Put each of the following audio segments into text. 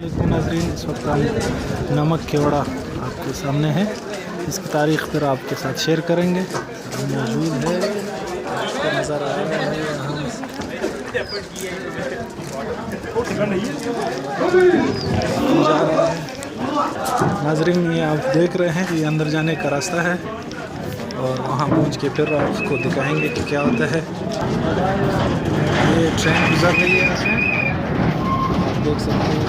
देखो नाज़रीन, इस वक्त हम नमक केवड़ा आपके सामने है। इसकी तारीख़ फिर आपके साथ शेयर करेंगे। मौजूद है, आपको नज़र आ रहा है यहाँ जा रहा है। नाज़रीन, ये आप देख रहे हैं, ये अंदर जाने का रास्ता है और वहाँ पहुँच के फिर आपको दिखाएंगे कि क्या होता है। ये ट्रेन गुजर रही है, इसमें आप देख सकते हैं।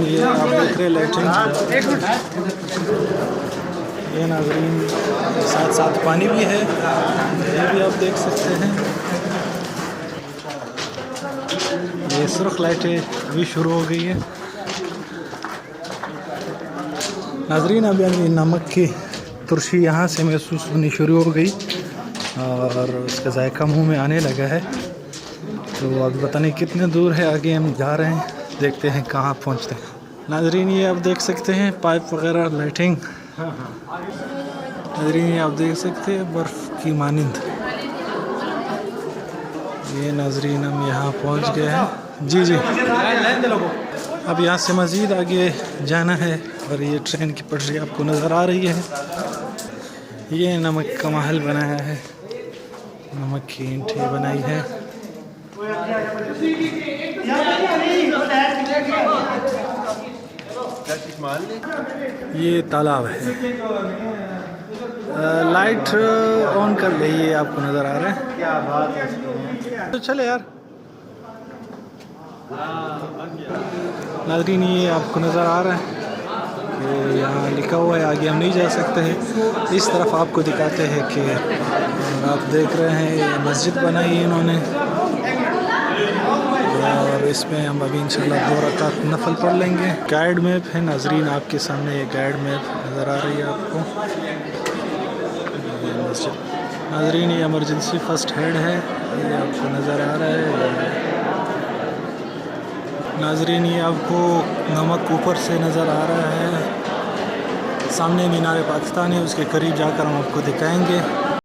ये आप देख रहे लैट्रिन, ये नाज़रीन साथ साथ पानी भी है, ये भी आप देख सकते हैं। ये सुर्ख लाइटें अभी शुरू हो गई है नाज़रीन। अब यानी नमक की तुरशी यहाँ से महसूस होनी शुरू हो गई और उसका जायका मुंह में आने लगा है। तो अभी पता नहीं कितने दूर है, आगे हम जा रहे हैं, देखते हैं कहाँ पहुँचते हैं। नाज़रीन, ये आप देख सकते हैं पाइप वगैरह लाइटिंग। नाज़रीन, ये आप देख सकते हैं बर्फ़ की मानिंद। ये नाज़रीन हम यहाँ पहुँच गए हैं। जी जी, अब यहाँ से मज़ीद आगे जाना है और ये ट्रेन की पटरी आपको नज़र आ रही है। ये नमक का महल बनाया है, नमक की ईंटें बनाई है। ये तालाब है। लाइट ऑन कर गई है, आपको नज़र आ रहा है। क्या बात है, तो चले यार। नाज़रीन, ये आपको नज़र आ रहा है कि यहाँ लिखा हुआ है, आगे हम नहीं जा सकते हैं। इस तरफ आपको दिखाते हैं कि आप देख रहे हैं ये मस्जिद बनाई है इन्होंने और इसमें हम अभी इंशाल्लाह 2 रकात नफल पढ़ लेंगे। गाइड मैप है नाज़रीन, आपके सामने ये गाइड मैप नज़र आ रही है आपको। नाज़रीन, ये इमरजेंसी फर्स्ट एड है, ये आपको नज़र आ रहा है। नाज़रीन, ये आपको नमक ऊपर से नज़र आ रहा है। सामने मीनार पाकिस्तान है, उसके करीब जाकर हम आपको दिखाएंगे।